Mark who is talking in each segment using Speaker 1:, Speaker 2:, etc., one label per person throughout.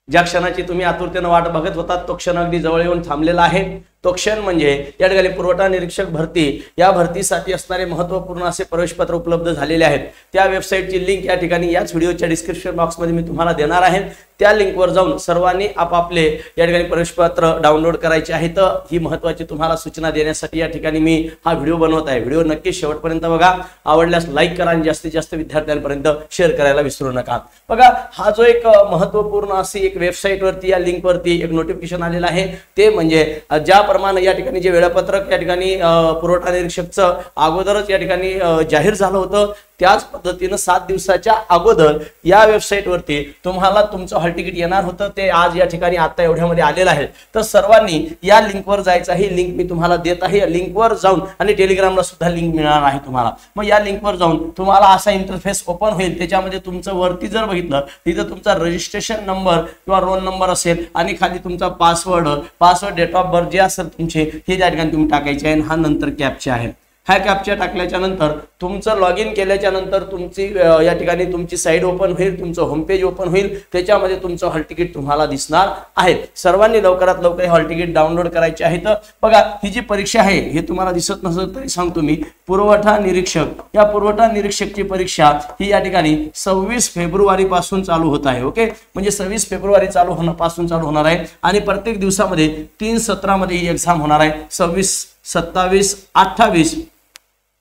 Speaker 1: ज्या क्षणाची तुम्ही आतुरतेने वाट बघत होता तो क्षण अगदी जवळ येऊन थांबलेला आहे। तो क्षण म्हणजे या ठिकाणी पुरवठा निरीक्षक भरती, या भरतीसाठी असणारे महत्त्वपूर्ण असे प्रवेशपत्र उपलब्ध झालेले आहेत। त्या वेबसाईटची लिंक या ठिकाणी याच व्हिडिओच्या डिस्क्रिप्शन बॉक्समध्ये मी तुम्हाला देणार आहे। त्या लिंकवर जाऊन सर्वांनी आपापले या ठिकाणी प्रवेशपत्र डाउनलोड करायचे आहेत। ही महत्त्वाची तुम्हाला सूचना देण्यासाठी या ठिकाणी मी हा व्हिडिओ बनवत आहे। व्हिडिओ नक्की शेवटपर्यंत बघा, आवडल्यास लाईक करा आणि जास्तीत जास्त विद्यार्थ्यांपर्यंत शेअर करायला विसरू नका। बघा, हा जो एक महत्त्वपूर्ण अशी एक वेबसाईट वरती या लिंक वरती एक नोटिफिकेशन आलेलं आहे, ते म्हणजे ज्याप्रमाणे या ठिकाणी जे वेळापत्रक या ठिकाणी पुरवठा निरीक्षकचं अगोदरच या ठिकाणी जाहीर झालं होतं, त्याच पद्धतीने 7 दिवसाच्या अगोदर या वेबसाईट वरती तुम्हाला तुमचं हॉल तिकीट येणार होतं। ते आज या ठिकाणी आता एवढ्यामध्ये आलेलं आहे। तर सर्वांनी या लिंकवर जायचं आहे। लिंक मी तुम्हाला देत आहे। लिंकवर जाऊन आणि टेलिग्रामला सुद्धा लिंक मिळणार आहे तुम्हाला। मग या लिंकवर जाऊन तुम्हाला असा इंटरफेस ओपन होईल। त्याच्यामध्ये तुमचं वरती जर बघितलं तिथं तुमचा रजिस्ट्रेशन नंबर किंवा रोल नंबर असेल आणि खाली तुमचा पासवर्ड डेट ऑफ बर्थ जे असेल तुमचे हे त्या ठिकाणी तुम्ही टाकायचे आहे। हा नंतर कॅप्चा आहे। हा कॅप्चा टाकल्याच्या नंतर तुमचं लॉग इन केल्याच्या नंतर तुमची या ठिकाणी तुमची साईट ओपन होईल, तुमचं होम पेज ओपन होईल। त्याच्यामध्ये तुमचं हॉल तिकीट तुम्हाला दिसणार आहे। सर्वांनी लवकरात लवकर हॉल तिकीट डाउनलोड करायचे आहे। तर बघा, ही जी परीक्षा आहे हे तुम्हाला दिसत नसेल तरी सांगतो मी, पुरवठा निरीक्षक, या पुरवठा निरीक्षकची परीक्षा ही या ठिकाणी 26 फेब्रुवारी पासून चालू होत आहे। ओके, म्हणजे 26 फेब्रुवारी पासून चालू होणार आहे आणि प्रत्येक दिवसामध्ये 3 सत्रामध्ये ही एक्झाम होणार आहे। 26, 27, 28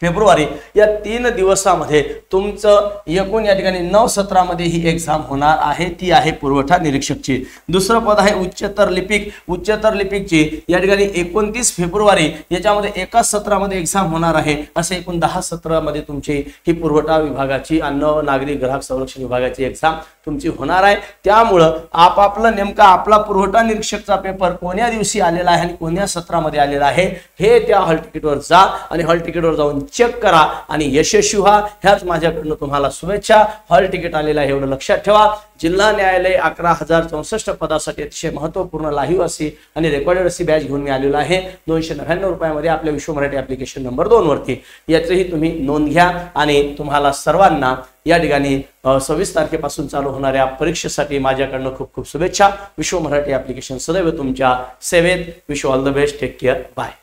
Speaker 1: फेब्रुवारी या 3 दिवसामध्ये तुमचं एकूण या ठिकाणी 9 सत्रामध्ये ही एक्झाम होणार आहे। ती आहे पुरवठा निरीक्षकची। दुसरं पद आहे उच्चतर लिपिक। उच्चतर लिपिकची या ठिकाणी 29 फेब्रुवारी याच्यामध्ये एकाच सत्रामध्ये एक्झाम होणार आहे। असे एकूण 10 सत्रामध्ये तुमची ही पुरवठा विभागाची, अन्न नागरी ग्राहक संरक्षण विभागाची एक्झाम तुमची होणार आहे। त्यामुळं आपापलं नेमका आपला पुरवठा निरीक्षकचा पेपर कोण्या दिवशी आलेला आहे आणि कोण्या सत्रामध्ये आलेला आहे हे त्या हॉल तिकीटवर जा आणि हॉल तिकीटवर जाऊन चेक करा आणि यशस्वी व्हा। ह्याच माझ्याकडून तुम्हाला शुभेच्छा। हॉल तिकीट आलेलं आहे एवढं लक्षात ठेवा। जिल्हा न्यायालय 11,064 पदासाठी अतिशय महत्त्वपूर्ण लाईव्ह अशी आणि रेकॉर्डेड अशी बॅच घेऊन मी आलेलो आहे 299 रुपयामध्ये आपल्या विश्व मराठी ऍप्लिकेशन नंबर 2 वरती। याचीही तुम्ही नोंद घ्या आणि तुम्हाला सर्वांना या ठिकाणी 26 तारखेपासून चालू होणाऱ्या परीक्षेसाठी माझ्याकडून खूप खूप शुभेच्छा। विश्व मराठी ऍप्लिकेशन सदैव तुमच्या सेवेत। Wish all the best. Take care. Bye.